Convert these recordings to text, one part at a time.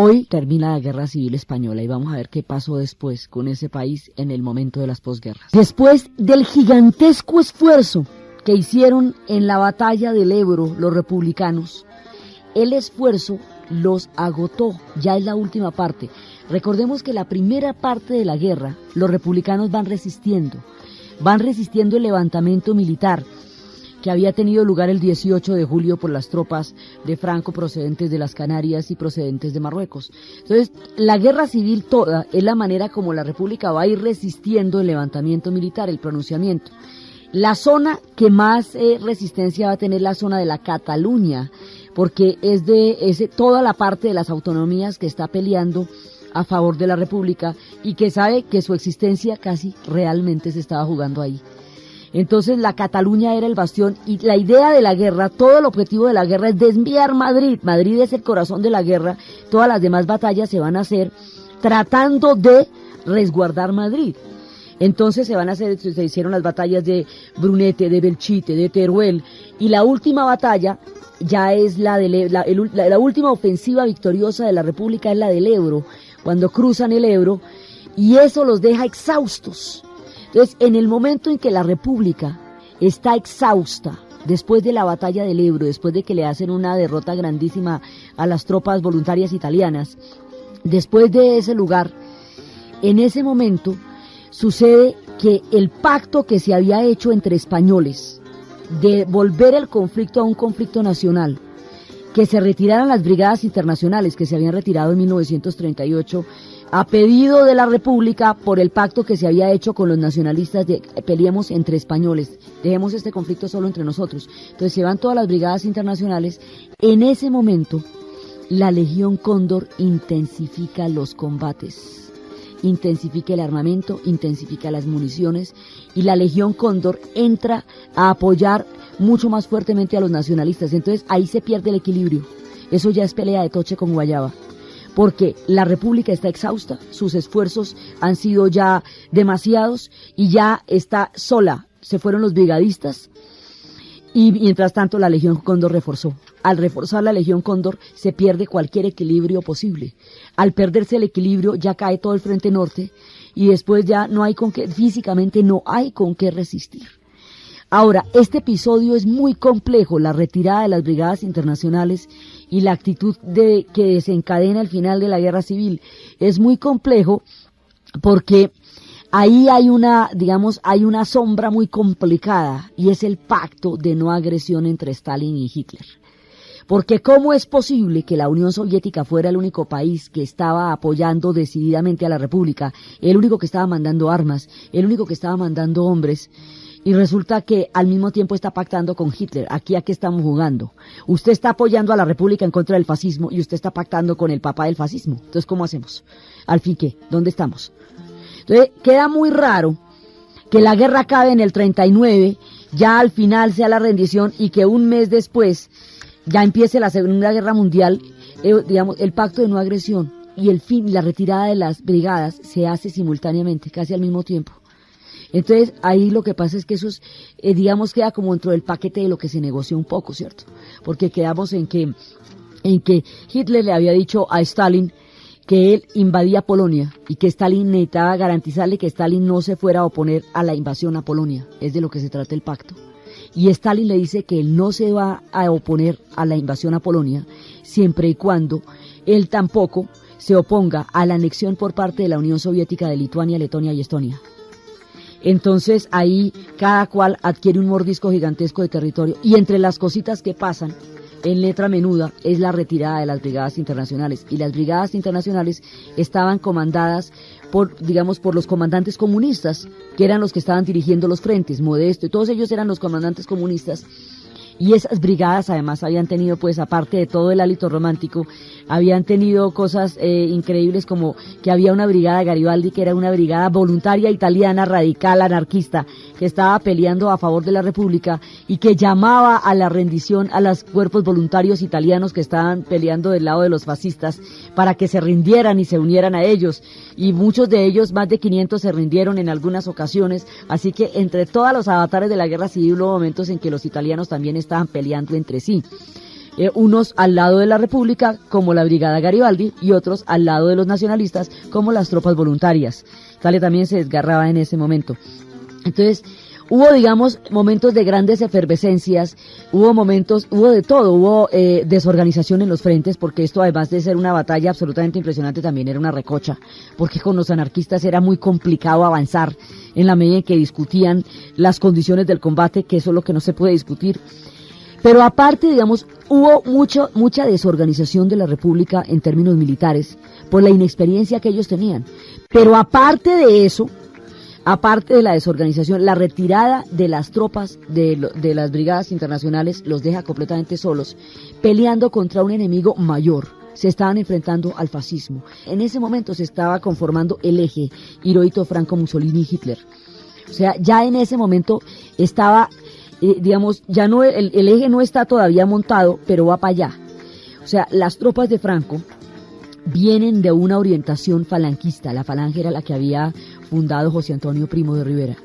Hoy termina la Guerra Civil Española y vamos a ver qué pasó después con ese país en el momento de las posguerras. Después del gigantesco esfuerzo que hicieron en la batalla del Ebro los republicanos, el esfuerzo los agotó, ya es la última parte. Recordemos que la primera parte de la guerra, los republicanos van resistiendo el levantamiento militar que había tenido lugar el 18 de julio por las tropas de Franco procedentes de las Canarias y procedentes de Marruecos. Entonces, la guerra civil toda es la manera como la República va a ir resistiendo el levantamiento militar, el pronunciamiento. La zona que más resistencia va a tener la zona de la Cataluña, porque es toda la parte de las autonomías que está peleando a favor de la República y que sabe que su existencia casi realmente se estaba jugando ahí. Entonces la Cataluña era el bastión y la idea de la guerra, todo el objetivo de la guerra es desviar Madrid. Madrid es el corazón de la guerra, todas las demás batallas se van a hacer tratando de resguardar Madrid. Entonces se hicieron las batallas de Brunete, de Belchite, de Teruel y la última batalla ya es la última ofensiva victoriosa de la República es la del Ebro, cuando cruzan el Ebro y eso los deja exhaustos. Entonces, en el momento en que la República está exhausta, después de la batalla del Ebro, después de que le hacen una derrota grandísima a las tropas voluntarias italianas, después de ese lugar, en ese momento sucede que el pacto que se había hecho entre españoles de volver el conflicto a un conflicto nacional, que se retiraran las brigadas internacionales que se habían retirado en 1938, a pedido de la República por el pacto que se había hecho con los nacionalistas de peleemos entre españoles, dejemos este conflicto solo entre nosotros. Entonces se van todas las brigadas internacionales. En ese momento la Legión Cóndor intensifica los combates, intensifica el armamento, intensifica las municiones y la Legión Cóndor entra a apoyar mucho más fuertemente a los nacionalistas. Entonces ahí se pierde el equilibrio, eso ya es pelea de toche con guayaba. Porque la República está exhausta, sus esfuerzos han sido ya demasiados y ya está sola. Se fueron los brigadistas y mientras tanto la Legión Cóndor reforzó. Al reforzar la Legión Cóndor se pierde cualquier equilibrio posible. Al perderse el equilibrio ya cae todo el frente norte y después ya no hay físicamente no hay con qué resistir. Ahora, este episodio es muy complejo, la retirada de las brigadas internacionales y la actitud que desencadena el final de la guerra civil. Es muy complejo porque ahí hay hay una sombra muy complicada y es el pacto de no agresión entre Stalin y Hitler. Porque ¿cómo es posible que la Unión Soviética fuera el único país que estaba apoyando decididamente a la República, el único que estaba mandando armas, el único que estaba mandando hombres? Y resulta que al mismo tiempo está pactando con Hitler. ¿A qué estamos jugando? Usted está apoyando a la República en contra del fascismo y usted está pactando con el papá del fascismo. Entonces, ¿cómo hacemos? ¿Al fin qué? ¿Dónde estamos? Entonces, queda muy raro que la guerra acabe en el 39, ya al final sea la rendición y que un mes después ya empiece la Segunda Guerra Mundial, el pacto de no agresión y la retirada de las brigadas se hace simultáneamente, casi al mismo tiempo. Entonces, ahí lo que pasa es que eso es, queda como dentro del paquete de lo que se negoció un poco, ¿cierto? Porque quedamos en que Hitler le había dicho a Stalin que él invadía Polonia y que Stalin necesitaba garantizarle que Stalin no se fuera a oponer a la invasión a Polonia. Es de lo que se trata el pacto. Y Stalin le dice que él no se va a oponer a la invasión a Polonia siempre y cuando él tampoco se oponga a la anexión por parte de la Unión Soviética de Lituania, Letonia y Estonia. Entonces ahí cada cual adquiere un mordisco gigantesco de territorio y entre las cositas que pasan en letra menuda es la retirada de las brigadas internacionales y las brigadas internacionales estaban comandadas por los comandantes comunistas que eran los que estaban dirigiendo los frentes, Modesto y todos ellos eran los comandantes comunistas y esas brigadas además habían tenido pues aparte de todo el hálito romántico habían tenido cosas increíbles como que había una brigada Garibaldi que era una brigada voluntaria italiana radical anarquista que estaba peleando a favor de la República y que llamaba a la rendición a los cuerpos voluntarios italianos que estaban peleando del lado de los fascistas para que se rindieran y se unieran a ellos y muchos de ellos, más de 500 se rindieron en algunas ocasiones, así que entre todos los avatares de la guerra civil hubo momentos en que los italianos también estaban peleando entre sí. unos al lado de la República, como la Brigada Garibaldi, y otros al lado de los nacionalistas, como las tropas voluntarias. Italia también se desgarraba en ese momento. Entonces, hubo, digamos, momentos de grandes efervescencias, hubo de todo, hubo desorganización en los frentes, porque esto, además de ser una batalla absolutamente impresionante, también era una recocha, porque con los anarquistas era muy complicado avanzar en la medida en que discutían las condiciones del combate, que eso es lo que no se puede discutir. Pero aparte, digamos, hubo mucha desorganización de la República en términos militares, por la inexperiencia que ellos tenían. Pero aparte de eso, aparte de la desorganización, la retirada de las tropas de las brigadas internacionales los deja completamente solos, peleando contra un enemigo mayor. Se estaban enfrentando al fascismo. En ese momento se estaba conformando el eje Hirohito, Franco, Mussolini y Hitler. O sea, ya en ese momento estaba, digamos, ya no el eje no está todavía montado, pero va para allá. O sea, las tropas de Franco vienen de una orientación falangista. La falange era la que había fundado José Antonio Primo de Rivera.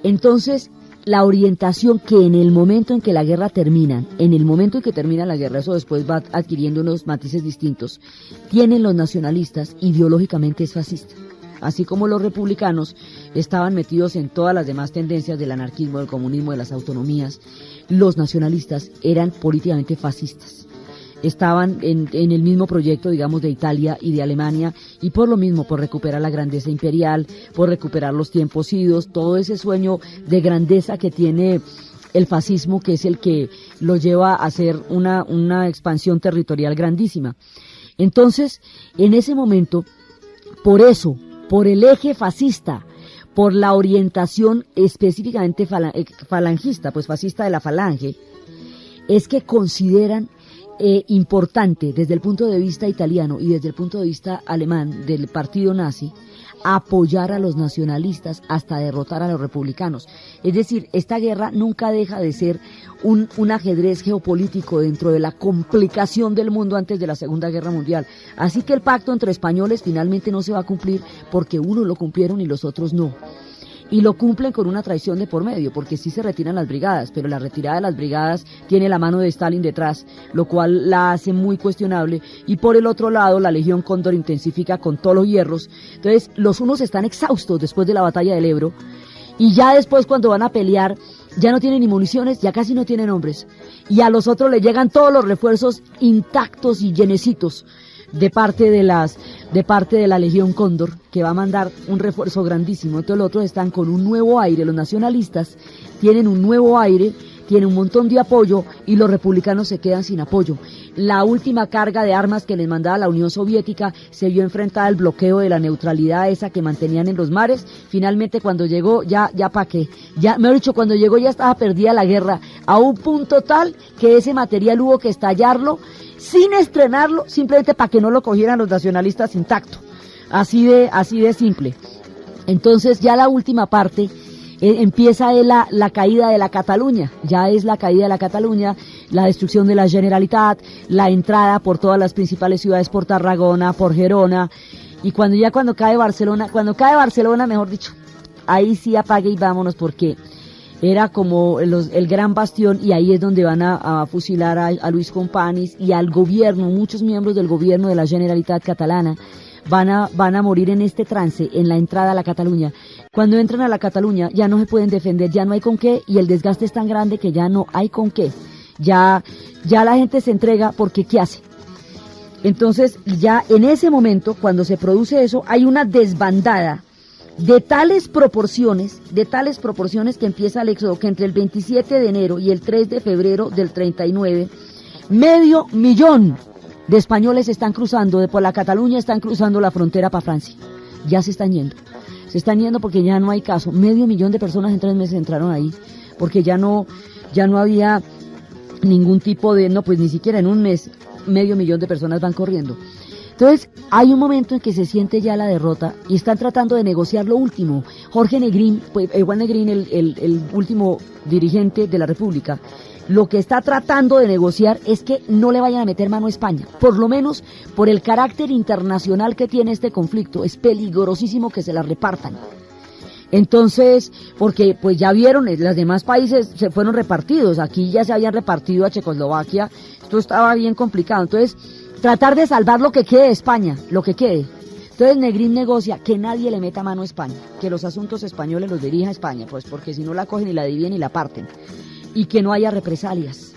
Entonces, la orientación que en el momento en que la guerra termina, eso después va adquiriendo unos matices distintos, tienen los nacionalistas, ideológicamente es fascista. Así como los republicanos estaban metidos en todas las demás tendencias del anarquismo, del comunismo, de las autonomías, los nacionalistas eran políticamente fascistas. Estaban en el mismo proyecto, digamos, de Italia y de Alemania, y por lo mismo, por recuperar la grandeza imperial, por recuperar los tiempos idos, todo ese sueño de grandeza que tiene el fascismo, que es el que lo lleva a hacer una expansión territorial grandísima. Entonces, en ese momento, por eso, por el eje fascista, por la orientación específicamente falangista, pues fascista de la falange, es que consideran importante desde el punto de vista italiano y desde el punto de vista alemán del partido nazi apoyar a los nacionalistas hasta derrotar a los republicanos. Es decir, esta guerra nunca deja de ser un ajedrez geopolítico dentro de la complicación del mundo antes de la Segunda Guerra Mundial. Así que el pacto entre españoles finalmente no se va a cumplir porque unos lo cumplieron y los otros no. Y lo cumplen con una traición de por medio, porque sí se retiran las brigadas, pero la retirada de las brigadas tiene la mano de Stalin detrás, lo cual la hace muy cuestionable, y por el otro lado la Legión Cóndor intensifica con todos los hierros. Entonces los unos están exhaustos después de la batalla del Ebro, y ya después cuando van a pelear ya no tienen ni municiones, ya casi no tienen hombres, y a los otros les llegan todos los refuerzos intactos y llenecitos de parte de la Legión Cóndor, que va a mandar un refuerzo grandísimo. Entonces los otros están con un nuevo aire, los nacionalistas tienen un nuevo aire, tienen un montón de apoyo y los republicanos se quedan sin apoyo. La última carga de armas que les mandaba la Unión Soviética se vio enfrentada al bloqueo de la neutralidad esa que mantenían en los mares. Finalmente cuando llegó, mejor dicho, cuando llegó ya estaba perdida la guerra, a un punto tal que ese material hubo que estallarlo sin estrenarlo, simplemente para que no lo cogieran los nacionalistas intacto. Así de simple. Entonces ya la última parte empieza la caída de la Cataluña, ya es la caída de la Cataluña, la destrucción de la Generalitat, la entrada por todas las principales ciudades, por Tarragona, por Gerona, y cuando cae Barcelona, mejor dicho, ahí sí apague y vámonos, porque era como el gran bastión, y ahí es donde van a fusilar a Luis Companys y al gobierno. Muchos miembros del gobierno de la Generalitat catalana van a morir en este trance, en la entrada a la Cataluña. Cuando entran a la Cataluña ya no se pueden defender, ya no hay con qué, y el desgaste es tan grande que ya no hay con qué. Ya la gente se entrega porque ¿qué hace? Entonces ya en ese momento, cuando se produce eso, hay una desbandada de tales proporciones que empieza el éxodo, que entre el 27 de enero y el 3 de febrero del 39, 500.000 de españoles están cruzando, por la Cataluña están cruzando la frontera para Francia. Ya se están yendo porque ya no hay caso. 500.000 de personas en 3 meses entraron ahí, porque ya no había ningún tipo de, pues ni siquiera en un mes, 500.000 de personas van corriendo. Entonces, hay un momento en que se siente ya la derrota y están tratando de negociar lo último. Jorge Negrín, Juan Negrín, el último dirigente de la República, lo que está tratando de negociar es que no le vayan a meter mano a España. Por lo menos, por el carácter internacional que tiene este conflicto, es peligrosísimo que se la repartan. Entonces, porque pues ya vieron, los demás países se fueron repartidos, aquí ya se habían repartido a Checoslovaquia, esto estaba bien complicado. Entonces, tratar de salvar lo que quede de España, lo que quede. Entonces Negrín negocia que nadie le meta mano a España, que los asuntos españoles los dirija España, pues porque si no la cogen y la dividen y la parten, y que no haya represalias.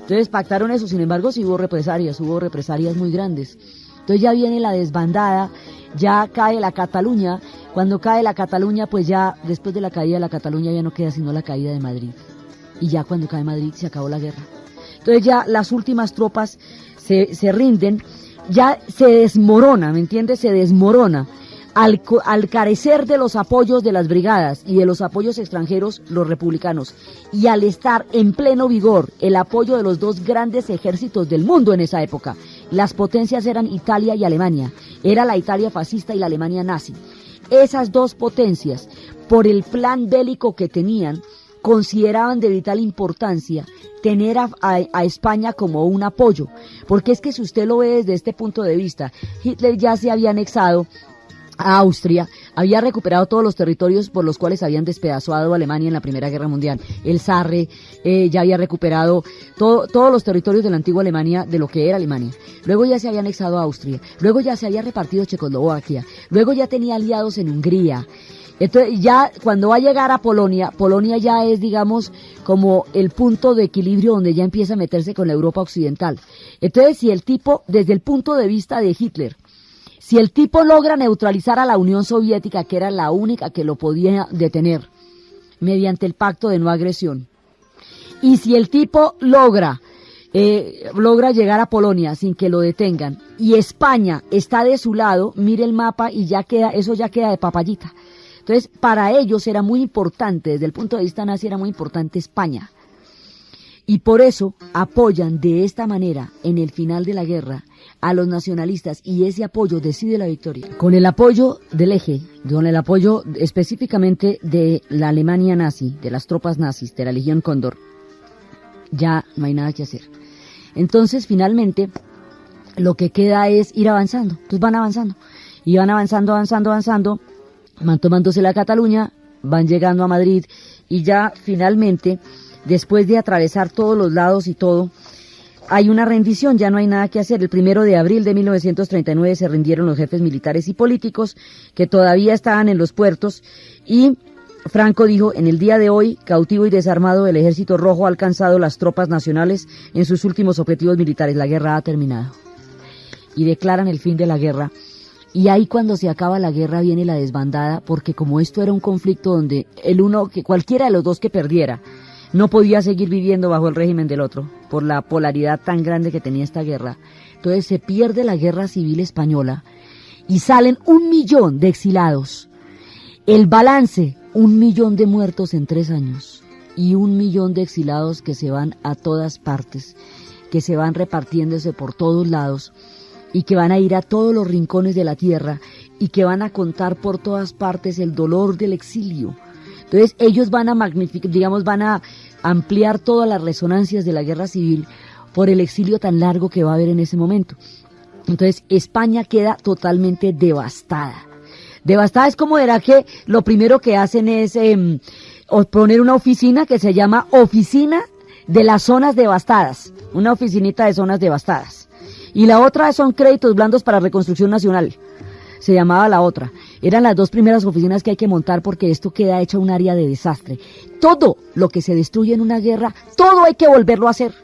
Entonces pactaron eso, sin embargo sí hubo represalias muy grandes. Entonces ya viene la desbandada, ya cae la Cataluña. Cuando cae la Cataluña, pues ya después de la caída de la Cataluña ya no queda sino la caída de Madrid. Y ya cuando cae Madrid se acabó la guerra. Entonces ya las últimas tropas se rinden, ya se desmorona, ¿me entiendes? Se desmorona. Al carecer de los apoyos de las brigadas y de los apoyos extranjeros, los republicanos, y al estar en pleno vigor el apoyo de los dos grandes ejércitos del mundo en esa época, las potencias eran Italia y Alemania, era la Italia fascista y la Alemania nazi. Esas dos potencias, por el plan bélico que tenían, consideraban de vital importancia tener a España como un apoyo, porque es que si usted lo ve desde este punto de vista, Hitler ya se había anexado a Austria, había recuperado todos los territorios por los cuales habían despedazado a Alemania en la Primera Guerra Mundial. El Sarre ya había recuperado todos los territorios de la antigua Alemania, de lo que era Alemania. Luego ya se había anexado a Austria, luego ya se había repartido Checoslovaquia, luego ya tenía aliados en Hungría. Entonces ya cuando va a llegar a Polonia, Polonia ya es, digamos, como el punto de equilibrio donde ya empieza a meterse con la Europa occidental. Entonces si el tipo, desde el punto de vista de Hitler, si el tipo logra neutralizar a la Unión Soviética, que era la única que lo podía detener, mediante el pacto de no agresión, y si el tipo logra llegar a Polonia sin que lo detengan, y España está de su lado, mire el mapa y eso ya queda de papayita. Entonces, para ellos era muy importante, desde el punto de vista nazi era muy importante España. Y por eso apoyan de esta manera, en el final de la guerra, a los nacionalistas, y ese apoyo decide la victoria. Con el apoyo del eje, con el apoyo específicamente de la Alemania nazi, de las tropas nazis, de la Legión Cóndor, ya no hay nada que hacer. Entonces, finalmente, lo que queda es ir avanzando. Entonces van avanzando, y van avanzando, van tomándose la Cataluña, van llegando a Madrid, y ya finalmente, después de atravesar todos los lados y todo, hay una rendición, ya no hay nada que hacer. El 1 de abril de 1939 se rindieron los jefes militares y políticos que todavía estaban en los puertos, y Franco dijo: en el día de hoy, cautivo y desarmado, el Ejército Rojo ha alcanzado las tropas nacionales en sus últimos objetivos militares, la guerra ha terminado. Y declaran el fin de la guerra. Y ahí cuando se acaba la guerra viene la desbandada, porque como esto era un conflicto donde cualquiera de los dos que perdiera, no podía seguir viviendo bajo el régimen del otro, por la polaridad tan grande que tenía esta guerra. Entonces se pierde la guerra civil española y salen 1 millón de exilados. El balance, 1 millón de muertos en 3 años y 1 millón de exilados que se van a todas partes, que se van repartiéndose por todos lados y que van a ir a todos los rincones de la tierra y que van a contar por todas partes el dolor del exilio. Entonces ellos van a magnificar, van a ampliar todas las resonancias de la guerra civil por el exilio tan largo que va a haber en ese momento. Entonces España queda totalmente devastada. Devastada es como era que lo primero que hacen es poner una oficina que se llama Oficina de las Zonas Devastadas, una oficinita de zonas devastadas. Y la otra son créditos blandos para reconstrucción nacional. Se llamaba la otra. Eran las 2 primeras oficinas que hay que montar porque esto queda hecho un área de desastre. Todo lo que se destruye en una guerra, todo hay que volverlo a hacer.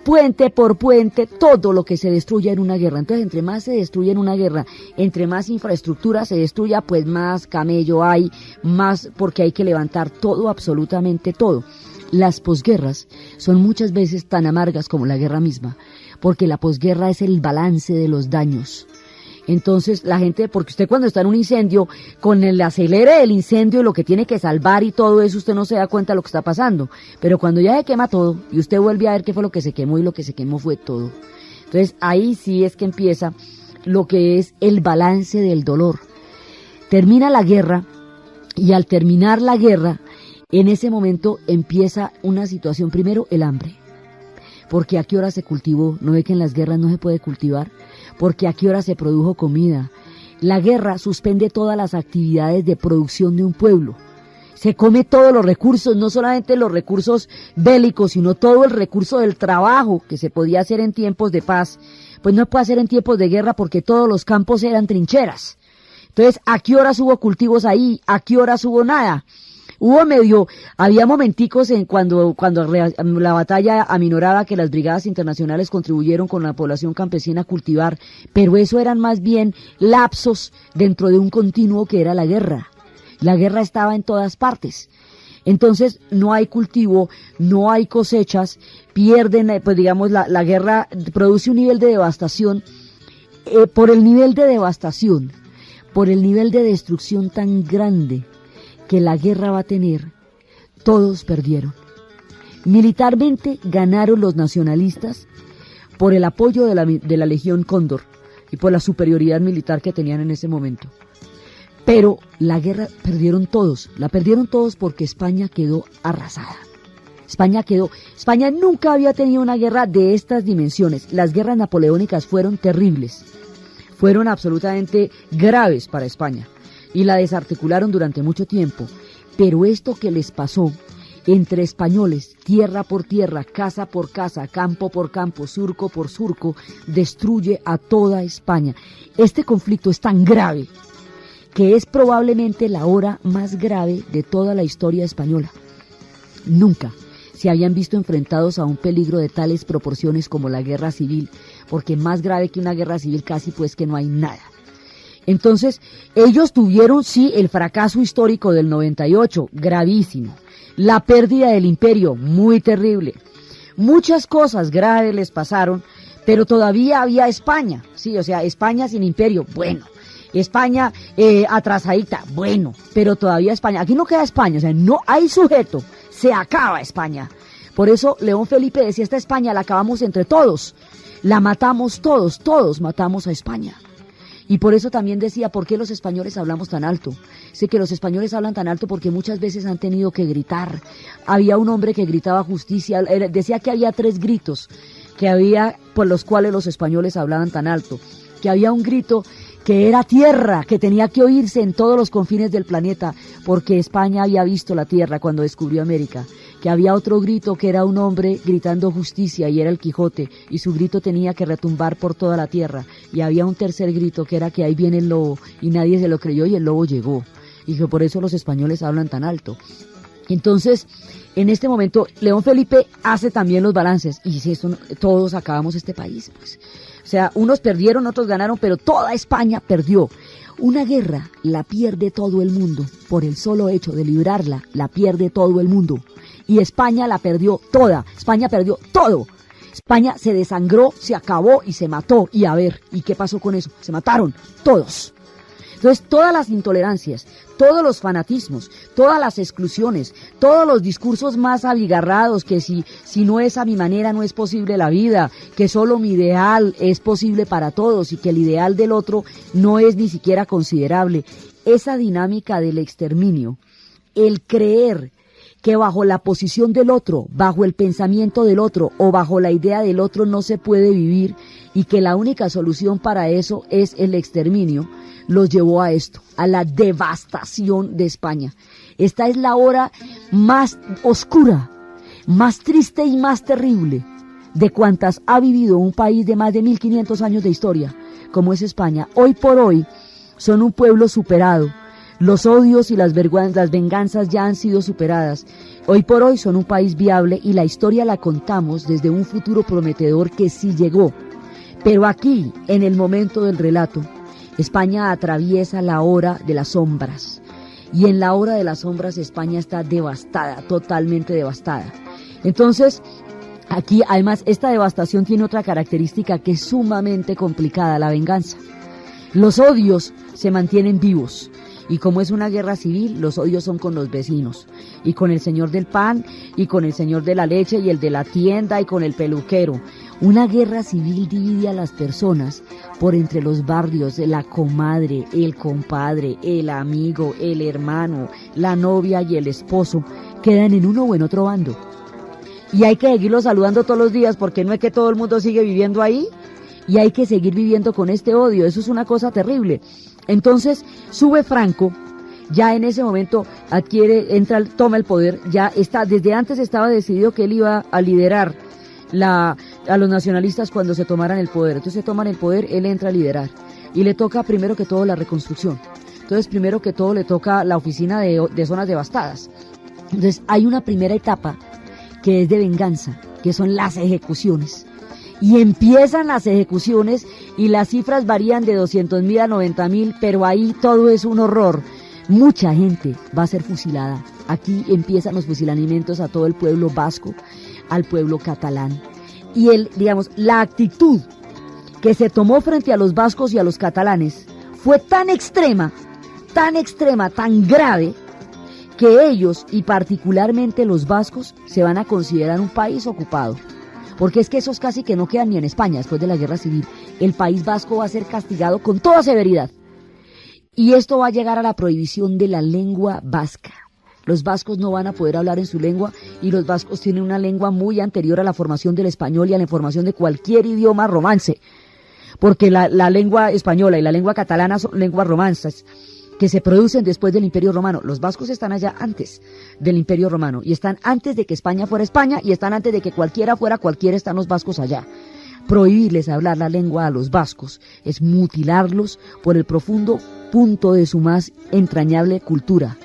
Puente por puente, todo lo que se destruye en una guerra. Entonces, entre más se destruye en una guerra, entre más infraestructura se destruya, pues más camello hay, más porque hay que levantar todo, absolutamente todo. Las posguerras son muchas veces tan amargas como la guerra misma, porque la posguerra es el balance de los daños. Entonces la gente, porque usted cuando está en un incendio, con el acelere del incendio y lo que tiene que salvar y todo eso, usted no se da cuenta de lo que está pasando. Pero cuando ya se quema todo y usted vuelve a ver qué fue lo que se quemó, y lo que se quemó fue todo. Entonces ahí sí es que empieza lo que es el balance del dolor. Termina la guerra y al terminar la guerra, en ese momento empieza una situación, primero el hambre. Porque a qué hora se cultivó, no ve que en las guerras no se puede cultivar, porque a qué hora se produjo comida. La guerra suspende todas las actividades de producción de un pueblo. Se come todos los recursos, no solamente los recursos bélicos, sino todo el recurso del trabajo que se podía hacer en tiempos de paz. Pues no puede hacer en tiempos de guerra porque todos los campos eran trincheras. Entonces, ¿a qué horas hubo cultivos ahí? ¿A qué horas hubo nada? Había momenticos cuando la batalla aminoraba que las brigadas internacionales contribuyeron con la población campesina a cultivar, pero eso eran más bien lapsos dentro de un continuo que era la guerra. La guerra estaba en todas partes. Entonces no hay cultivo, no hay cosechas, pierden, pues digamos, la guerra produce un nivel de devastación, por el nivel de devastación, por el nivel de destrucción tan grande que la guerra va a tener, todos perdieron. Militarmente ganaron los nacionalistas por el apoyo de la Legión Cóndor y por la superioridad militar que tenían en ese momento. Pero la guerra la perdieron todos porque España quedó arrasada. España nunca había tenido una guerra de estas dimensiones. Las guerras napoleónicas fueron terribles, fueron absolutamente graves para España y la desarticularon durante mucho tiempo. Pero esto que les pasó entre españoles, tierra por tierra, casa por casa, campo por campo, surco por surco, destruye a toda España. Este conflicto es tan grave que es probablemente la hora más grave de toda la historia española. Nunca se habían visto enfrentados a un peligro de tales proporciones como la guerra civil, porque más grave que una guerra civil casi pues que no hay nada. Entonces, ellos tuvieron, sí, el fracaso histórico del 98, gravísimo. La pérdida del imperio, muy terrible. Muchas cosas graves les pasaron, pero todavía había España, sí, o sea, España sin imperio, bueno. España atrasadita, bueno, pero todavía España. Aquí no queda España, o sea, no hay sujeto, se acaba España. Por eso León Felipe decía, esta España la acabamos entre todos, la matamos todos matamos a España. Y por eso también decía, ¿por qué los españoles hablamos tan alto? Sé que los españoles hablan tan alto porque muchas veces han tenido que gritar. Había un hombre que gritaba justicia, decía que había 3 gritos que había por los cuales los españoles hablaban tan alto. Que había un grito que era tierra, que tenía que oírse en todos los confines del planeta, porque España había visto la tierra cuando descubrió América. Que había otro grito que era un hombre gritando justicia y era el Quijote, y su grito tenía que retumbar por toda la tierra. Y había un tercer grito que era que ahí viene el lobo, y nadie se lo creyó y el lobo llegó. Y que por eso los españoles hablan tan alto. Entonces, en este momento, León Felipe hace también los balances, y si esto, todos acabamos este país, pues. O sea, unos perdieron, otros ganaron, pero toda España perdió. Una guerra la pierde todo el mundo, por el solo hecho de librarla, la pierde todo el mundo. Y España la perdió toda, España perdió todo. España se desangró, se acabó y se mató. Y a ver, ¿y qué pasó con eso? Se mataron todos. Entonces, todas las intolerancias, todos los fanatismos, todas las exclusiones, todos los discursos más abigarrados, que si no es a mi manera no es posible la vida, que solo mi ideal es posible para todos y que el ideal del otro no es ni siquiera considerable. Esa dinámica del exterminio, el creer que bajo la posición del otro, bajo el pensamiento del otro o bajo la idea del otro no se puede vivir y que la única solución para eso es el exterminio, los llevó a esto, a la devastación de España. Esta es la hora más oscura, más triste y más terrible de cuantas ha vivido un país de más de 1500 años de historia, como es España. Hoy por hoy son un pueblo superado. Los odios y las venganzas ya han sido superadas. Hoy por hoy son un país viable y la historia la contamos desde un futuro prometedor que sí llegó. Pero aquí, en el momento del relato, España atraviesa la hora de las sombras. Y en la hora de las sombras España está devastada, totalmente devastada. Entonces, aquí además esta devastación tiene otra característica que es sumamente complicada, la venganza. Los odios se mantienen vivos. Y como es una guerra civil, los odios son con los vecinos, y con el señor del pan, y con el señor de la leche, y el de la tienda, y con el peluquero. Una guerra civil divide a las personas por entre los barrios, la comadre, el compadre, el amigo, el hermano, la novia y el esposo, quedan en uno o en otro bando. Y hay que seguirlos saludando todos los días, porque no es que todo el mundo sigue viviendo ahí. y hay que seguir viviendo con este odio. Eso es una cosa terrible. Entonces sube Franco, ya en ese momento toma el poder, ya está, desde antes estaba decidido que él iba a liderar a los nacionalistas cuando se tomaran el poder. Entonces se toman el poder, él entra a liderar y le toca primero que todo la reconstrucción. Entonces primero que todo le toca la oficina de zonas devastadas. Entonces hay una primera etapa que es de venganza, que son las ejecuciones. Y empiezan las ejecuciones y las cifras varían de 200.000 a 90.000, pero ahí todo es un horror. Mucha gente va a ser fusilada. Aquí empiezan los fusilamientos a todo el pueblo vasco, al pueblo catalán. Y la actitud que se tomó frente a los vascos y a los catalanes fue tan extrema, tan grave, que ellos, y particularmente los vascos, se van a considerar un país ocupado. Porque es que esos casi que no quedan ni en España después de la guerra civil. El País Vasco va a ser castigado con toda severidad. Y esto va a llegar a la prohibición de la lengua vasca. Los vascos no van a poder hablar en su lengua, y los vascos tienen una lengua muy anterior a la formación del español y a la formación de cualquier idioma romance. Porque la lengua española y la lengua catalana son lenguas romances que se producen después del Imperio Romano. Los vascos están allá antes del Imperio Romano, y están antes de que España fuera España, y están antes de que cualquiera fuera cualquiera, están los vascos allá. Prohibirles hablar la lengua a los vascos es mutilarlos por el profundo punto de su más entrañable cultura.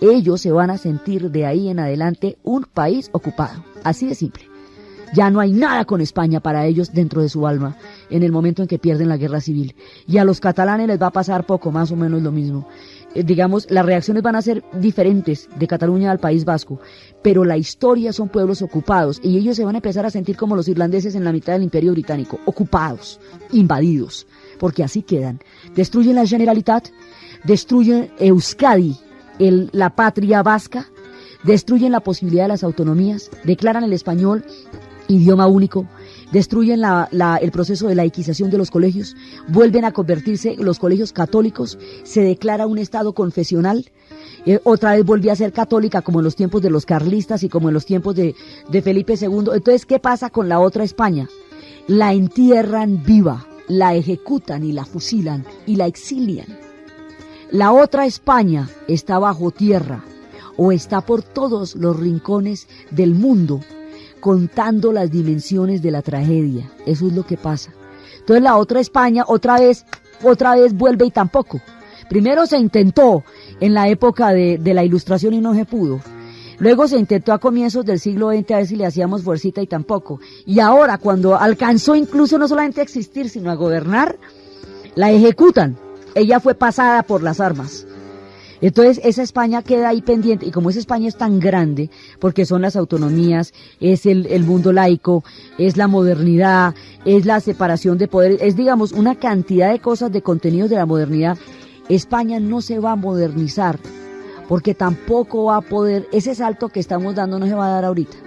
Ellos se van a sentir de ahí en adelante un país ocupado, así de simple. Ya no hay nada con España para ellos dentro de su alma en el momento en que pierden la guerra civil. Y a los catalanes les va a pasar poco, más o menos lo mismo. Las reacciones van a ser diferentes de Cataluña al País Vasco, pero la historia son pueblos ocupados, y ellos se van a empezar a sentir como los irlandeses en la mitad del Imperio Británico, ocupados, invadidos, porque así quedan. Destruyen la Generalitat, destruyen Euskadi, la patria vasca, destruyen la posibilidad de las autonomías, declaran el español idioma único, destruyen el proceso de laiquización de los colegios, vuelven a convertirse los colegios católicos, se declara un estado confesional, otra vez volvió a ser católica como en los tiempos de los carlistas y como en los tiempos de Felipe II. Entonces, ¿qué pasa con la otra España? La entierran viva, la ejecutan y la fusilan y la exilian. La otra España está bajo tierra o está por todos los rincones del mundo, contando las dimensiones de la tragedia. Eso es lo que pasa. Entonces la otra España otra vez vuelve, y tampoco. Primero se intentó en la época de la Ilustración y no se pudo. Luego se intentó a comienzos del siglo XX a ver si le hacíamos fuercita, y tampoco. Y ahora, cuando alcanzó incluso no solamente a existir, sino a gobernar, la ejecutan. Ella fue pasada por las armas. Entonces esa España queda ahí pendiente, y como esa España es tan grande, porque son las autonomías, es el mundo laico, es la modernidad, es la separación de poderes, es digamos una cantidad de cosas, de contenidos de la modernidad, España no se va a modernizar, porque tampoco va a poder, ese salto que estamos dando no se va a dar ahorita,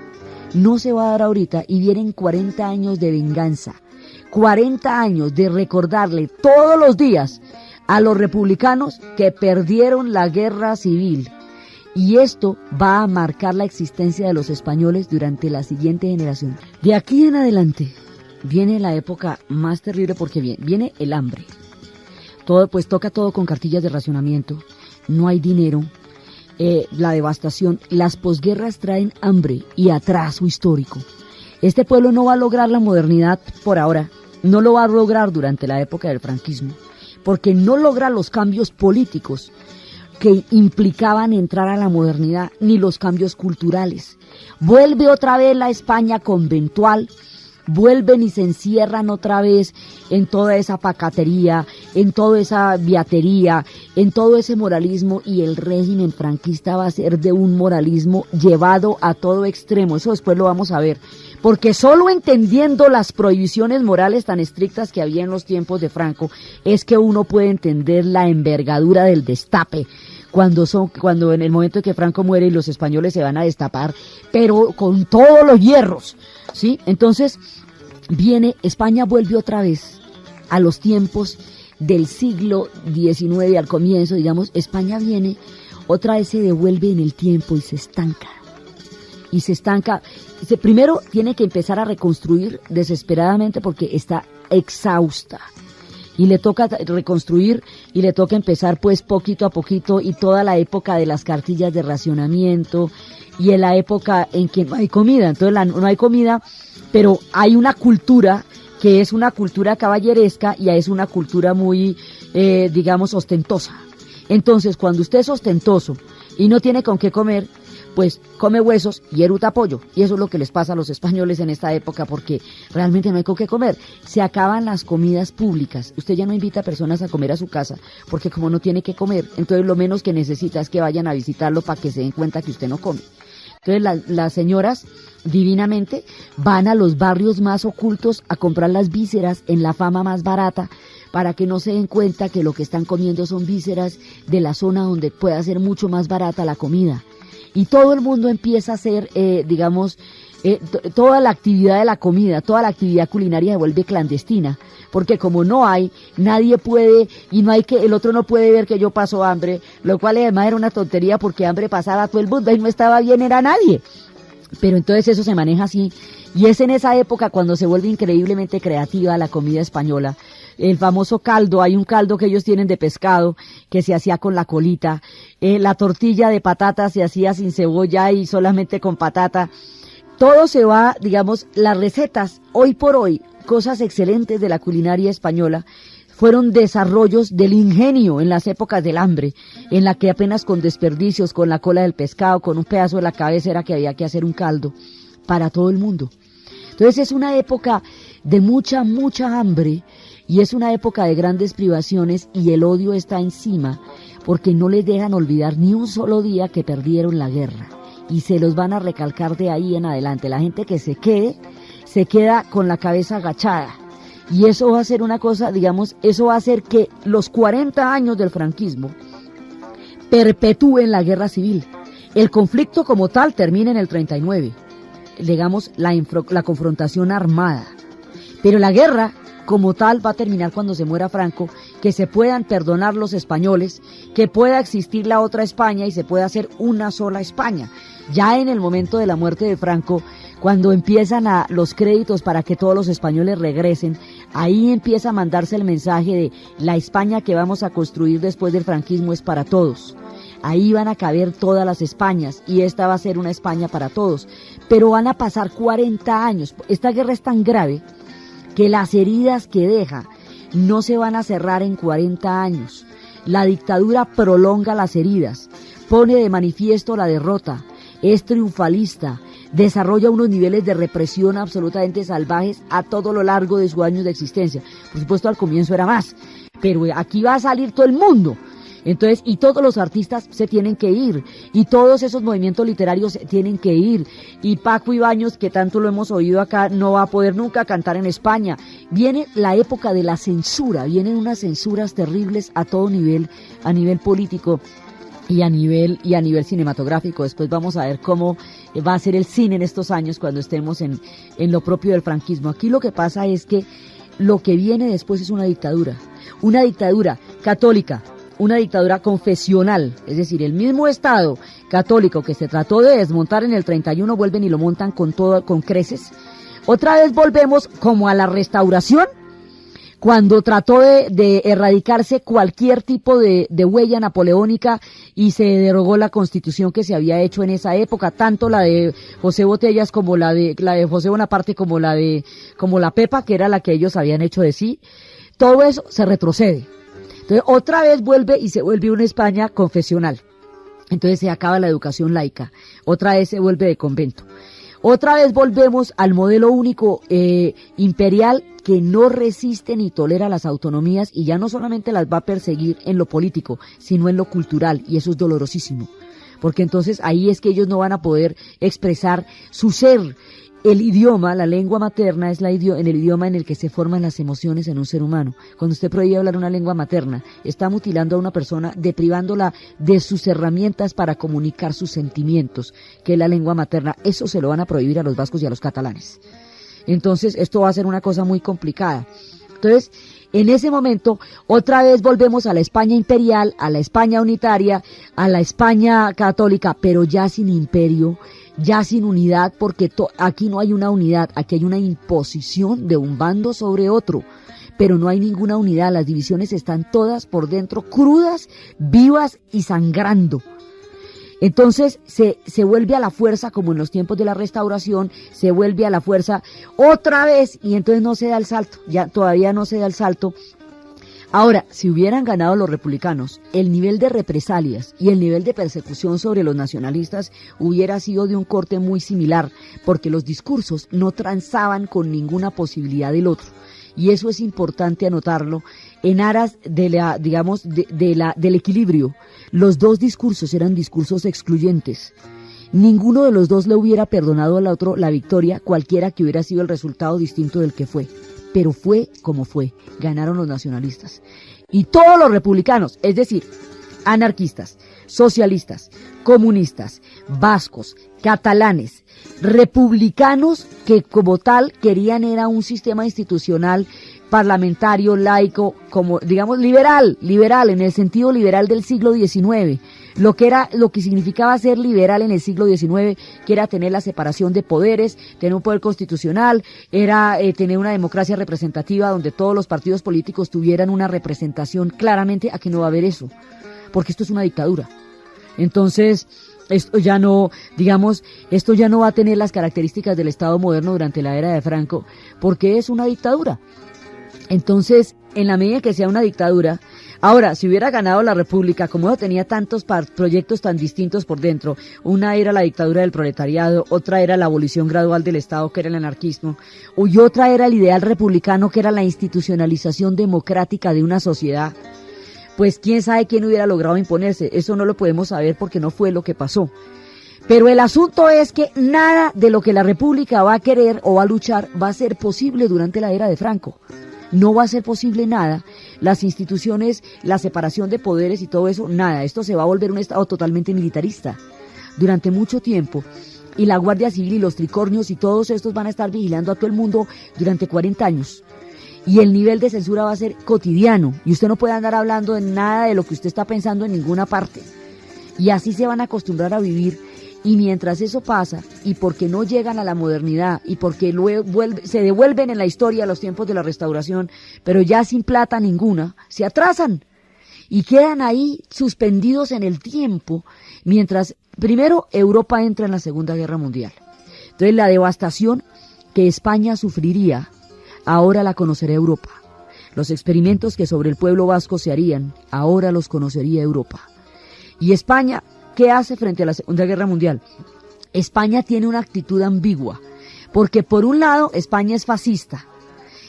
no se va a dar ahorita, y vienen 40 años de venganza, 40 años de recordarle todos los días a los republicanos que perdieron la guerra civil, y esto va a marcar la existencia de los españoles durante la siguiente generación. De aquí en adelante viene la época más terrible, porque viene el hambre. Toca todo con cartillas de racionamiento, no hay dinero, la devastación, las posguerras traen hambre y atraso histórico. Este pueblo no va a lograr la modernidad por ahora, no lo va a lograr durante la época del franquismo, porque no logra los cambios políticos que implicaban entrar a la modernidad, ni los cambios culturales. Vuelve otra vez la España conventual, vuelven y se encierran otra vez en toda esa pacatería, en toda esa beatería, en todo ese moralismo, y el régimen franquista va a ser de un moralismo llevado a todo extremo. Eso después lo vamos a ver, porque solo entendiendo las prohibiciones morales tan estrictas que había en los tiempos de Franco es que uno puede entender la envergadura del destape, cuando en el momento en que Franco muere y los españoles se van a destapar, pero con todos los hierros, ¿sí? Entonces España vuelve otra vez a los tiempos del siglo XIX, al comienzo, digamos. España viene, otra vez se devuelve en el tiempo y se estanca. Primero tiene que empezar a reconstruir desesperadamente, porque está exhausta. Y le toca reconstruir y le toca empezar pues poquito a poquito, y toda la época de las cartillas de racionamiento y en la época en que no hay comida. Entonces no hay comida, pero hay una cultura que es una cultura caballeresca y es una cultura muy, digamos, ostentosa. Entonces, cuando usted es ostentoso y no tiene con qué comer, pues come huesos y eruta pollo. Y eso es lo que les pasa a los españoles en esta época, porque realmente no hay con qué comer. Se acaban las comidas públicas. Usted ya no invita a personas a comer a su casa, porque como no tiene que comer, entonces lo menos que necesita es que vayan a visitarlo para que se den cuenta que usted no come. Entonces las señoras divinamente van a los barrios más ocultos a comprar las vísceras en la fama más barata, para que no se den cuenta que lo que están comiendo son vísceras de la zona donde pueda ser mucho más barata la comida. Y todo el mundo empieza a hacer, toda la actividad de la comida, toda la actividad culinaria se vuelve clandestina, porque como no hay, nadie puede, y no hay que, el otro no puede ver que yo paso hambre, lo cual además era una tontería, porque hambre pasaba todo el mundo y no estaba bien era nadie. Pero entonces eso se maneja así, y es en esa época cuando se vuelve increíblemente creativa la comida española. El famoso caldo, hay un caldo que ellos tienen de pescado que se hacía con la colita, la tortilla de patata se hacía sin cebolla y solamente con patata. Todo se va, digamos, las recetas, hoy por hoy, cosas excelentes de la culinaria española, fueron desarrollos del ingenio en las épocas del hambre, en la que apenas con desperdicios, con la cola del pescado, con un pedazo de la cabeza era que había que hacer un caldo para todo el mundo. Entonces es una época de mucha, mucha hambre, y es una época de grandes privaciones, y el odio está encima, porque no les dejan olvidar ni un solo día que perdieron la guerra, y se los van a recalcar de ahí en adelante. La gente que se queda con la cabeza agachada, y eso va a ser una cosa, digamos, eso va a hacer que los 40 años del franquismo perpetúen la guerra civil. El conflicto como tal termina en el 39, digamos, la confrontación armada, pero la guerra como tal va a terminar cuando se muera Franco, que se puedan perdonar los españoles, que pueda existir la otra España y se pueda hacer una sola España. Ya en el momento de la muerte de Franco, cuando empiezan los créditos para que todos los españoles regresen, ahí empieza a mandarse el mensaje de la España que vamos a construir después del franquismo es para todos. Ahí van a caber todas las Españas y esta va a ser una España para todos. Pero van a pasar 40 años. Esta guerra es tan grave que las heridas que deja no se van a cerrar en 40 años. La dictadura prolonga las heridas, pone de manifiesto la derrota, es triunfalista, desarrolla unos niveles de represión absolutamente salvajes a todo lo largo de sus años de existencia. Por supuesto, al comienzo era más, pero aquí va a salir todo el mundo. Entonces, y todos los artistas se tienen que ir, y todos esos movimientos literarios se tienen que ir, y Paco Ibáñez, que tanto lo hemos oído acá, no va a poder nunca cantar en España. Viene la época de la censura, vienen unas censuras terribles a todo nivel, a nivel político y a nivel cinematográfico. Después vamos a ver cómo va a ser el cine en estos años cuando estemos en lo propio del franquismo. Aquí lo que pasa es que lo que viene después es una dictadura católica, una dictadura confesional, es decir, el mismo Estado católico que se trató de desmontar en el 31 vuelven y lo montan con creces. Otra vez volvemos como a la Restauración, cuando trató de erradicarse cualquier tipo de huella napoleónica y se derogó la Constitución que se había hecho en esa época, tanto la de José Botellas como la de José Bonaparte como la Pepa, que era la que ellos habían hecho de sí. Todo eso se retrocede. Entonces otra vez vuelve y se vuelve una España confesional. Entonces se acaba la educación laica, otra vez se vuelve de convento. Otra vez volvemos al modelo único imperial que no resiste ni tolera las autonomías y ya no solamente las va a perseguir en lo político, sino en lo cultural, y eso es dolorosísimo, porque entonces ahí es que ellos no van a poder expresar su ser. El idioma, la lengua materna, es en el idioma en el que se forman las emociones en un ser humano. Cuando usted prohíbe hablar una lengua materna, está mutilando a una persona, deprivándola de sus herramientas para comunicar sus sentimientos, que es la lengua materna. Eso se lo van a prohibir a los vascos y a los catalanes. Entonces, esto va a ser una cosa muy complicada. Entonces, en ese momento, otra vez volvemos a la España imperial, a la España unitaria, a la España católica, pero ya sin imperio, ya sin unidad, porque aquí no hay una unidad, aquí hay una imposición de un bando sobre otro. pero no hay ninguna unidad, las divisiones están todas por dentro crudas, vivas y sangrando. Entonces se vuelve a la fuerza, como en los tiempos de la Restauración, se vuelve a la fuerza otra vez y entonces no se da el salto, ya todavía no se da el salto. Ahora, si hubieran ganado los republicanos, el nivel de represalias y el nivel de persecución sobre los nacionalistas hubiera sido de un corte muy similar, porque los discursos no transaban con ninguna posibilidad del otro. Y eso es importante anotarlo en aras de la, digamos, del equilibrio. Los dos discursos eran discursos excluyentes. Ninguno de los dos le hubiera perdonado al otro la victoria, cualquiera que hubiera sido el resultado distinto del que fue. Pero fue como fue, ganaron los nacionalistas. Y todos los republicanos, es decir, anarquistas, socialistas, comunistas, vascos, catalanes, republicanos que como tal querían era un sistema institucional parlamentario, laico, como digamos liberal en el sentido liberal del siglo XIX, lo que significaba ser liberal en el siglo XIX, que era tener la separación de poderes, tener un poder constitucional, era tener una democracia representativa donde todos los partidos políticos tuvieran una representación. Claramente aquí no va a haber eso, porque esto es una dictadura. Entonces, esto ya no va a tener las características del Estado moderno durante la era de Franco, porque es una dictadura. Entonces, en la medida que sea una dictadura, ahora, si hubiera ganado la República, como no tenía tantos proyectos tan distintos por dentro, una era la dictadura del proletariado, otra era la abolición gradual del Estado, que era el anarquismo, y otra era el ideal republicano, que era la institucionalización democrática de una sociedad, pues quién sabe quién hubiera logrado imponerse. Eso no lo podemos saber porque no fue lo que pasó. Pero el asunto es que nada de lo que la República va a querer o va a luchar va a ser posible durante la era de Franco. No va a ser posible nada, las instituciones, la separación de poderes y todo eso, nada. Esto se va a volver un Estado totalmente militarista durante mucho tiempo, y la Guardia Civil y los tricornios y todos estos van a estar vigilando a todo el mundo durante 40 años. Y el nivel de censura va a ser cotidiano, y usted no puede andar hablando de nada de lo que usted está pensando en ninguna parte. Y así se van a acostumbrar a vivir. Y mientras eso pasa, y porque no llegan a la modernidad, y porque luego se devuelven en la historia a los tiempos de la Restauración, pero ya sin plata ninguna, se atrasan y quedan ahí suspendidos en el tiempo, mientras primero Europa entra en la Segunda Guerra Mundial. Entonces la devastación que España sufriría, ahora la conocerá Europa. Los experimentos que sobre el pueblo vasco se harían, ahora los conocería Europa. Y España, ¿qué hace frente a la Segunda Guerra Mundial? España tiene una actitud ambigua, porque por un lado España es fascista.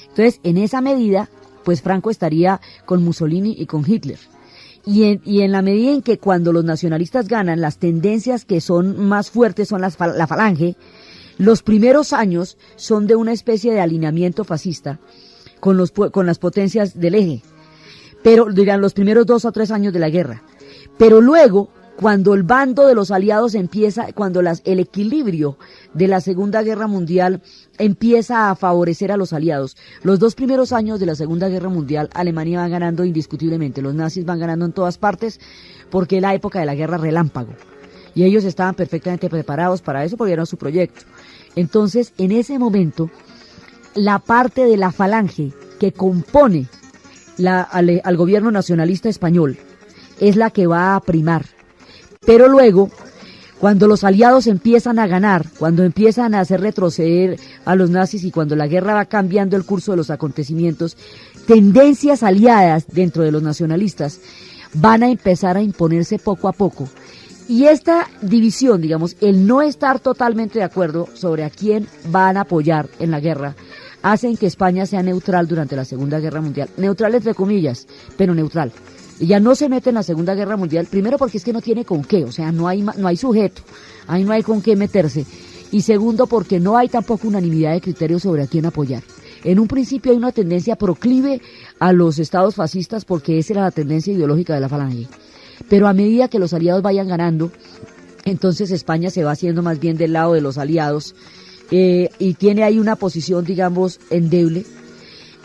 Entonces, en esa medida, pues Franco estaría con Mussolini y con Hitler. Y en la medida en que cuando los nacionalistas ganan, las tendencias que son más fuertes son la falange, los primeros años son de una especie de alineamiento fascista con las potencias del eje, pero dirán los primeros 2 o 3 años de la guerra. Pero luego, cuando el bando de los aliados empieza, cuando el equilibrio de la Segunda Guerra Mundial empieza a favorecer a los aliados, los 2 primeros años de la Segunda Guerra Mundial, Alemania va ganando indiscutiblemente, los nazis van ganando en todas partes, porque es la época de la guerra relámpago, y ellos estaban perfectamente preparados para eso porque era su proyecto. Entonces, en ese momento, la parte de la falange que compone al gobierno nacionalista español es la que va a primar. Pero luego, cuando los aliados empiezan a ganar, cuando empiezan a hacer retroceder a los nazis y cuando la guerra va cambiando el curso de los acontecimientos, tendencias aliadas dentro de los nacionalistas van a empezar a imponerse poco a poco. Y esta división, digamos, el no estar totalmente de acuerdo sobre a quién van a apoyar en la guerra, hacen que España sea neutral durante la Segunda Guerra Mundial. Neutral entre comillas, pero neutral. Ella no se mete en la Segunda Guerra Mundial, primero porque es que no tiene con qué, o sea, no hay sujeto, ahí no hay con qué meterse. Y segundo porque no hay tampoco unanimidad de criterios sobre a quién apoyar. En un principio hay una tendencia proclive a los estados fascistas porque esa era la tendencia ideológica de la falange. Pero a medida que los aliados vayan ganando, entonces España se va haciendo más bien del lado de los aliados y tiene ahí una posición, digamos, endeble.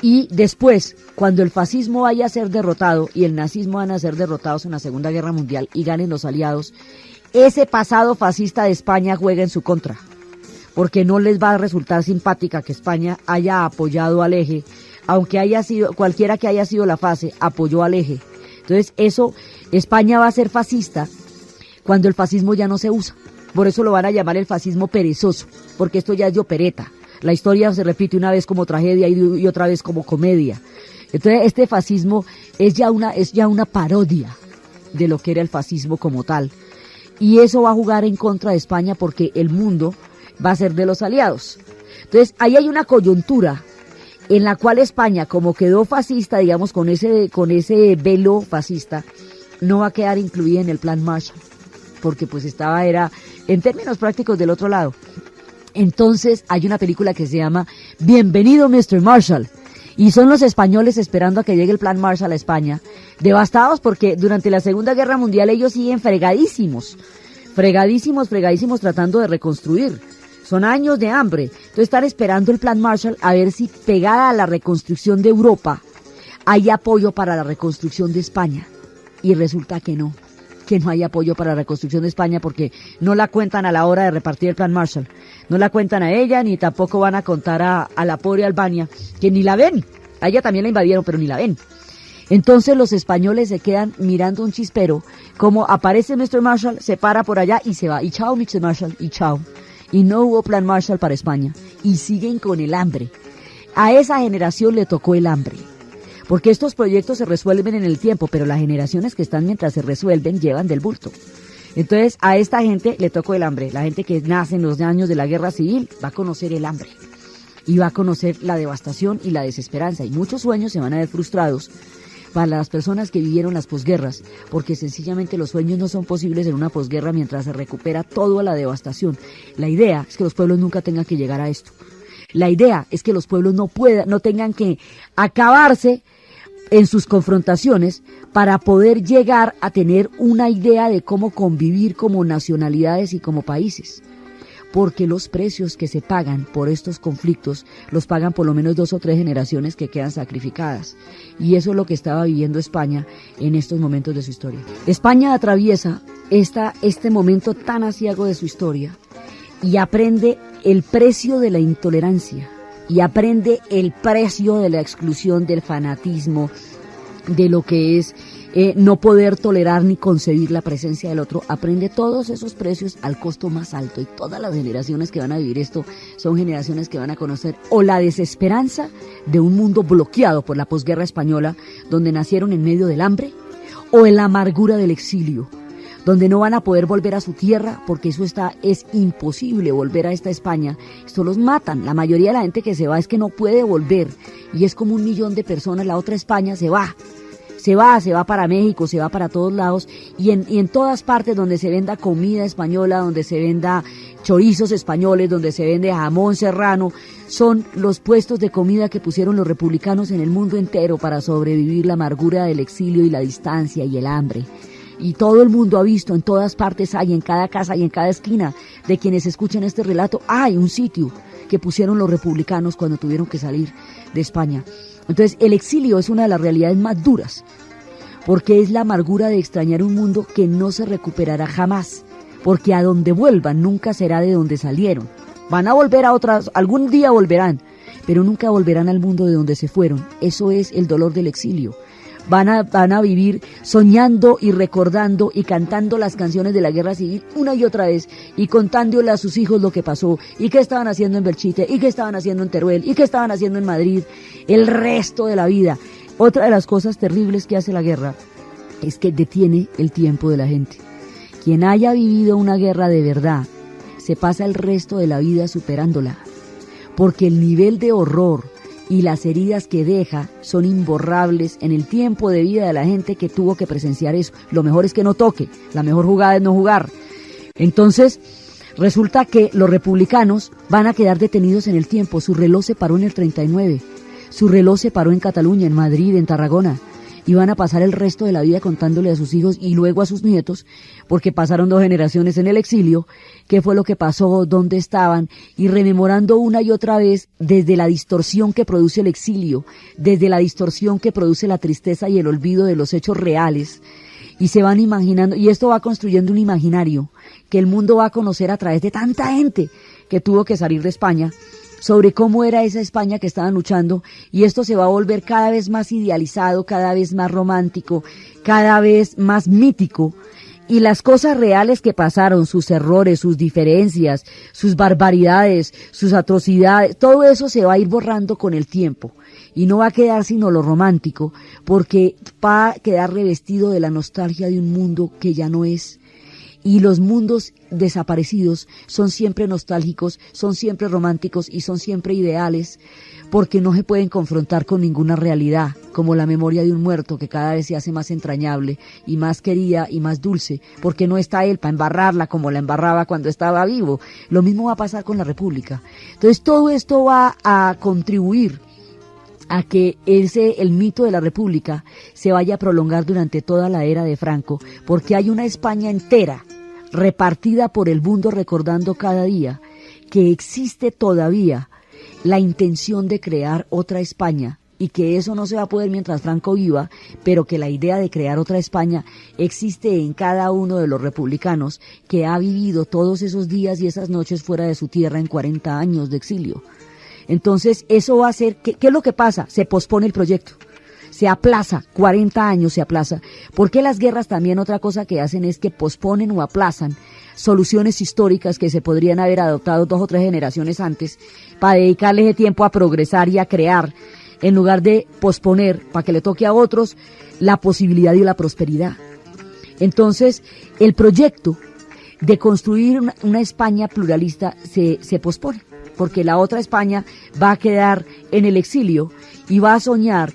Y después, cuando el fascismo vaya a ser derrotado y el nazismo van a ser derrotados en la Segunda Guerra Mundial y ganen los aliados, ese pasado fascista de España juega en su contra, porque no les va a resultar simpática que España haya apoyado al eje, aunque haya sido, cualquiera que haya sido la fase, apoyó al eje. Entonces eso, España va a ser fascista cuando el fascismo ya no se usa. Por eso lo van a llamar el fascismo perezoso, porque esto ya es de opereta. La historia se repite una vez como tragedia y otra vez como comedia. Entonces este fascismo es ya una parodia de lo que era el fascismo como tal. Y eso va a jugar en contra de España porque el mundo va a ser de los aliados. Entonces ahí hay una coyuntura en la cual España, como quedó fascista, digamos, con ese velo fascista, no va a quedar incluida en el plan Marshall, porque pues era en términos prácticos del otro lado. Entonces hay una película que se llama Bienvenido Mr. Marshall, y son los españoles esperando a que llegue el plan Marshall a España, devastados porque durante la Segunda Guerra Mundial ellos siguen fregadísimos, tratando de reconstruir. Son años de hambre. Entonces están esperando el plan Marshall a ver si pegada a la reconstrucción de Europa hay apoyo para la reconstrucción de España. Y resulta que no hay apoyo para la reconstrucción de España porque no la cuentan a la hora de repartir el plan Marshall. No la cuentan a ella ni tampoco van a contar a la pobre Albania, que ni la ven. A ella también la invadieron, pero ni la ven. Entonces los españoles se quedan mirando un chispero, como aparece Mr. Marshall, se para por allá y se va. Y chao, Mr. Marshall, y chao. Y no hubo plan Marshall para España. Y siguen con el hambre. A esa generación le tocó el hambre. Porque estos proyectos se resuelven en el tiempo, pero las generaciones que están mientras se resuelven llevan del bulto. Entonces a esta gente le tocó el hambre. La gente que nace en los años de la guerra civil va a conocer el hambre. Y va a conocer la devastación y la desesperanza. Y muchos sueños se van a ver frustrados para las personas que vivieron las posguerras, porque sencillamente los sueños no son posibles en una posguerra mientras se recupera toda la devastación. La idea es que los pueblos nunca tengan que llegar a esto. La idea es que los pueblos no tengan que acabarse en sus confrontaciones para poder llegar a tener una idea de cómo convivir como nacionalidades y como países. Porque los precios que se pagan por estos conflictos los pagan por lo menos 2 o 3 generaciones que quedan sacrificadas. Y eso es lo que estaba viviendo España en estos momentos de su historia. España atraviesa este momento tan aciago de su historia y aprende el precio de la intolerancia y aprende el precio de la exclusión, del fanatismo, de lo que es no poder tolerar ni concebir la presencia del otro. Aprende todos esos precios al costo más alto, y todas las generaciones que van a vivir esto son generaciones que van a conocer o la desesperanza de un mundo bloqueado por la posguerra española, donde nacieron en medio del hambre, o en la amargura del exilio, donde no van a poder volver a su tierra porque es imposible volver a esta España. Esto los matan. La mayoría de la gente que se va es que no puede volver, y es como 1 millón de personas. La otra España se va para México, se va para todos lados, y en todas partes donde se venda comida española, donde se venda chorizos españoles, donde se vende jamón serrano, son los puestos de comida que pusieron los republicanos en el mundo entero para sobrevivir la amargura del exilio y la distancia y el hambre. Y todo el mundo ha visto, en todas partes hay, en cada casa y en cada esquina de quienes escuchan este relato, hay un sitio que pusieron los republicanos cuando tuvieron que salir de España. Entonces el exilio es una de las realidades más duras, porque es la amargura de extrañar un mundo que no se recuperará jamás, porque a donde vuelvan nunca será de donde salieron. Van a volver a otras, algún día volverán, pero nunca volverán al mundo de donde se fueron. Eso es el dolor del exilio. Van a vivir soñando y recordando y cantando las canciones de la guerra civil una y otra vez, y contándole a sus hijos lo que pasó, y qué estaban haciendo en Belchite, y qué estaban haciendo en Teruel, y qué estaban haciendo en Madrid el resto de la vida. Otra de las cosas terribles que hace la guerra es que detiene el tiempo de la gente. Quien haya vivido una guerra de verdad se pasa el resto de la vida superándola, porque el nivel de horror y las heridas que deja son imborrables en el tiempo de vida de la gente que tuvo que presenciar eso. Lo mejor es que no toque, la mejor jugada es no jugar. Entonces, resulta que los republicanos van a quedar detenidos en el tiempo. Su reloj se paró en el 39, su reloj se paró en Cataluña, en Madrid, en Tarragona, y van a pasar el resto de la vida contándole a sus hijos y luego a sus nietos, porque pasaron 2 generaciones en el exilio, qué fue lo que pasó, dónde estaban, y rememorando una y otra vez desde la distorsión que produce el exilio, desde la distorsión que produce la tristeza y el olvido de los hechos reales, y se van imaginando, y esto va construyendo un imaginario que el mundo va a conocer a través de tanta gente que tuvo que salir de España, sobre cómo era esa España que estaban luchando, y esto se va a volver cada vez más idealizado, cada vez más romántico, cada vez más mítico, y las cosas reales que pasaron, sus errores, sus diferencias, sus barbaridades, sus atrocidades, todo eso se va a ir borrando con el tiempo. Y no va a quedar sino lo romántico, porque va a quedar revestido de la nostalgia de un mundo que ya no es. Y los mundos desaparecidos son siempre nostálgicos, son siempre románticos y son siempre ideales, porque no se pueden confrontar con ninguna realidad, como la memoria de un muerto que cada vez se hace más entrañable y más querida y más dulce, porque no está él para embarrarla como la embarraba cuando estaba vivo. Lo mismo va a pasar con la República. Entonces todo esto va a contribuir a que el mito de la República se vaya a prolongar durante toda la era de Franco, porque hay una España entera repartida por el mundo recordando cada día que existe todavía la intención de crear otra España, y que eso no se va a poder mientras Franco viva, pero que la idea de crear otra España existe en cada uno de los republicanos que ha vivido todos esos días y esas noches fuera de su tierra en 40 años de exilio. Entonces eso va a hacer, ¿qué es lo que pasa? Se pospone el proyecto, se aplaza, 40 años se aplaza, porque las guerras también otra cosa que hacen es que posponen o aplazan soluciones históricas que se podrían haber adoptado 2 o 3 generaciones antes para dedicarle ese tiempo a progresar y a crear, en lugar de posponer para que le toque a otros la posibilidad y la prosperidad. Entonces el proyecto de construir una España pluralista se pospone, porque la otra España va a quedar en el exilio y va a soñar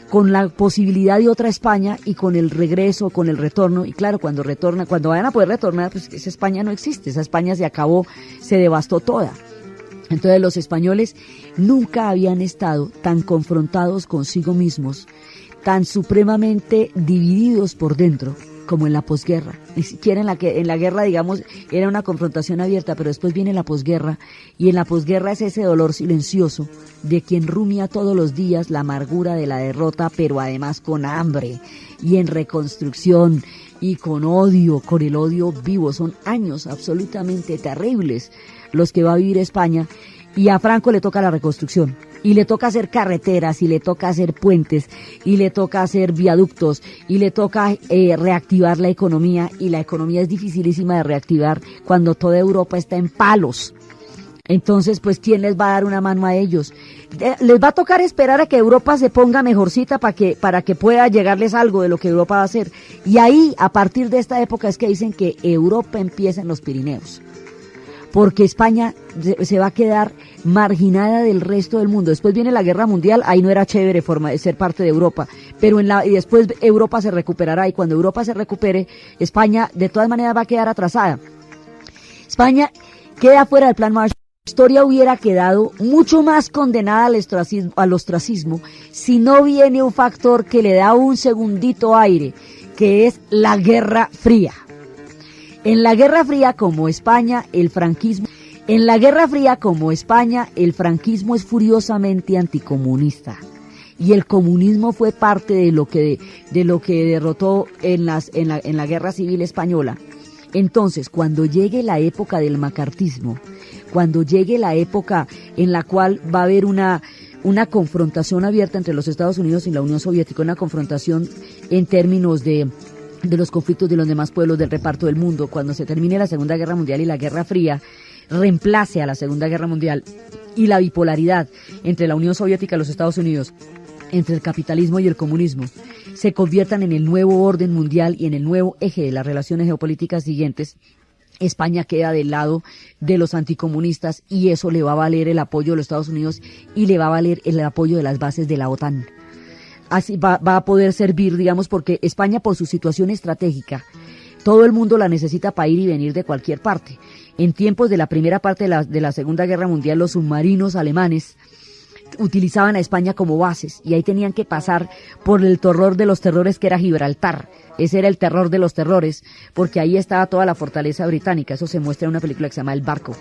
con la posibilidad de otra España y con el regreso, con el retorno. Y claro, cuando vayan a poder retornar, pues esa España no existe, esa España se acabó, se devastó toda. Entonces los españoles nunca habían estado tan confrontados consigo mismos, tan supremamente divididos por dentro, como en la posguerra. Ni siquiera en la guerra, digamos, era una confrontación abierta, pero después viene la posguerra, y en la posguerra es ese dolor silencioso de quien rumia todos los días la amargura de la derrota, pero además con hambre, y en reconstrucción, y con odio, con el odio vivo. Son años absolutamente terribles los que va a vivir España, y a Franco le toca la reconstrucción. Y le toca hacer carreteras, y le toca hacer puentes, y le toca hacer viaductos, y le toca reactivar la economía, y la economía es dificilísima de reactivar cuando toda Europa está en palos. Entonces, pues, ¿quién les va a dar una mano a ellos? Les va a tocar esperar a que Europa se ponga mejorcita para que pueda llegarles algo de lo que Europa va a hacer. Y ahí, a partir de esta época, es que dicen que Europa empieza en los Pirineos, porque España se va a quedar marginada del resto del mundo. Después viene la Guerra Mundial, ahí no era chévere ser parte de Europa, pero y después Europa se recuperará, y cuando Europa se recupere, España de todas maneras va a quedar atrasada. España queda fuera del plan Marshall. La historia hubiera quedado mucho más condenada al ostracismo si no viene un factor que le da un segundito aire, que es la Guerra Fría. En la Guerra Fría, como España, el franquismo es furiosamente anticomunista, y el comunismo fue parte de lo que derrotó en la Guerra Civil Española. Entonces, cuando llegue la época del macartismo, cuando llegue la época en la cual va a haber una confrontación abierta entre los Estados Unidos y la Unión Soviética, una confrontación en términos de los conflictos de los demás pueblos, del reparto del mundo, cuando se termine la Segunda Guerra Mundial y la Guerra Fría reemplace a la Segunda Guerra Mundial, y la bipolaridad entre la Unión Soviética y los Estados Unidos, entre el capitalismo y el comunismo, se conviertan en el nuevo orden mundial y en el nuevo eje de las relaciones geopolíticas siguientes, España queda del lado de los anticomunistas, y eso le va a valer el apoyo de los Estados Unidos y le va a valer el apoyo de las bases de la OTAN. Así va a poder servir, digamos, porque España, por su situación estratégica, todo el mundo la necesita para ir y venir de cualquier parte. En tiempos de la primera parte de la Segunda Guerra Mundial, los submarinos alemanes utilizaban a España como bases, y ahí tenían que pasar por el terror de los terrores, que era Gibraltar. Ese era el terror de los terrores, porque ahí estaba toda la fortaleza británica. Eso se muestra en una película que se llama El Barco.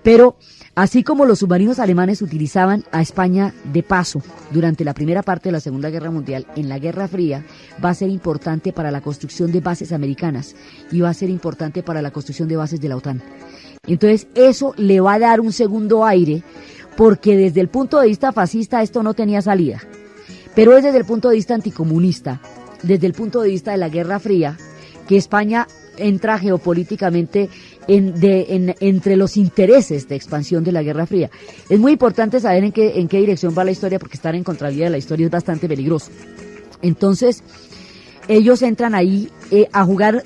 Pero así como los submarinos alemanes utilizaban a España de paso durante la primera parte de la Segunda Guerra Mundial, en la Guerra Fría va a ser importante para la construcción de bases americanas, y va a ser importante para la construcción de bases de la OTAN. Entonces eso le va a dar un segundo aire, porque desde el punto de vista fascista esto no tenía salida, pero es desde el punto de vista anticomunista, desde el punto de vista de la Guerra Fría, que España entra geopolíticamente entre los intereses de expansión de la Guerra Fría. Es muy importante saber en qué dirección va la historia, porque estar en contravía de la historia es bastante peligroso. Entonces, ellos entran ahí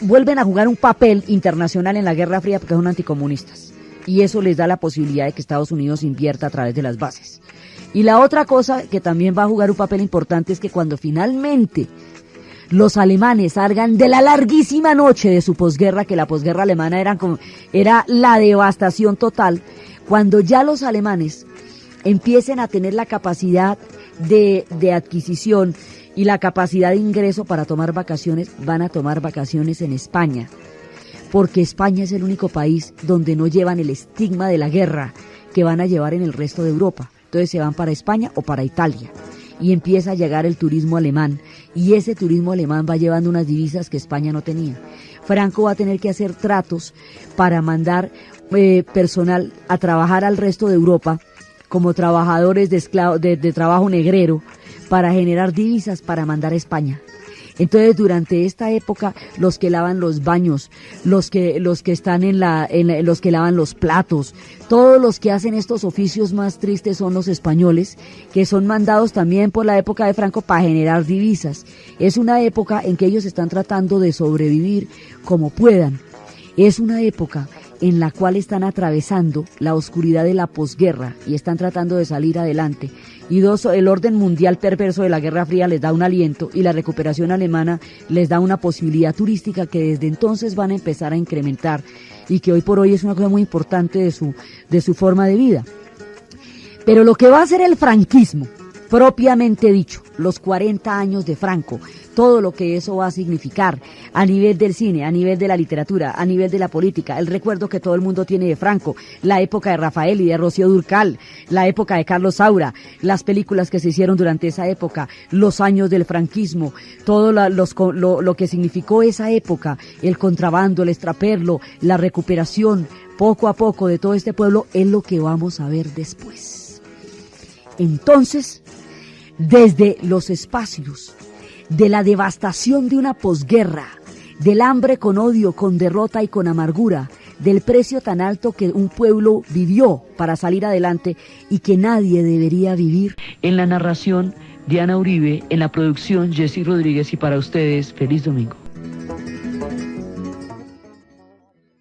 vuelven a jugar un papel internacional en la Guerra Fría porque son anticomunistas. Y eso les da la posibilidad de que Estados Unidos invierta a través de las bases. Y la otra cosa que también va a jugar un papel importante es que cuando finalmente los alemanes salgan de la larguísima noche de su posguerra, que la posguerra alemana era la devastación total, cuando ya los alemanes empiecen a tener la capacidad de adquisición y la capacidad de ingreso para tomar vacaciones, van a tomar vacaciones en España, porque España es el único país donde no llevan el estigma de la guerra que van a llevar en el resto de Europa. Entonces se van para España o para Italia. Y empieza a llegar el turismo alemán, y ese turismo alemán va llevando unas divisas que España no tenía. Franco va a tener que hacer tratos para mandar personal a trabajar al resto de Europa como trabajadores de trabajo negrero para generar divisas para mandar a España. Entonces, durante esta época, los que lavan los baños, los que están los que lavan los platos, todos los que hacen estos oficios más tristes son los españoles, que son mandados también por la época de Franco para generar divisas. Es una época en que ellos están tratando de sobrevivir como puedan. Es una época en la cual están atravesando la oscuridad de la posguerra y están tratando de salir adelante. Y el orden mundial perverso de la Guerra Fría les da un aliento, y la recuperación alemana les da una posibilidad turística que desde entonces van a empezar a incrementar, y que hoy por hoy es una cosa muy importante de su forma de vida. Pero lo que va a ser el franquismo, propiamente dicho, los 40 años de Franco, todo lo que eso va a significar a nivel del cine, a nivel de la literatura, a nivel de la política, el recuerdo que todo el mundo tiene de Franco, la época de Rafael y de Rocío Dúrcal, la época de Carlos Saura, las películas que se hicieron durante esa época, los años del franquismo, todo lo que significó esa época, el contrabando, el extraperlo, la recuperación, poco a poco de todo este pueblo, es lo que vamos a ver después. Entonces, desde los espacios de la devastación de una posguerra, del hambre con odio, con derrota y con amargura, del precio tan alto que un pueblo vivió para salir adelante y que nadie debería vivir. En la narración, Diana Uribe, en la producción, Jessy Rodríguez, y para ustedes, feliz domingo.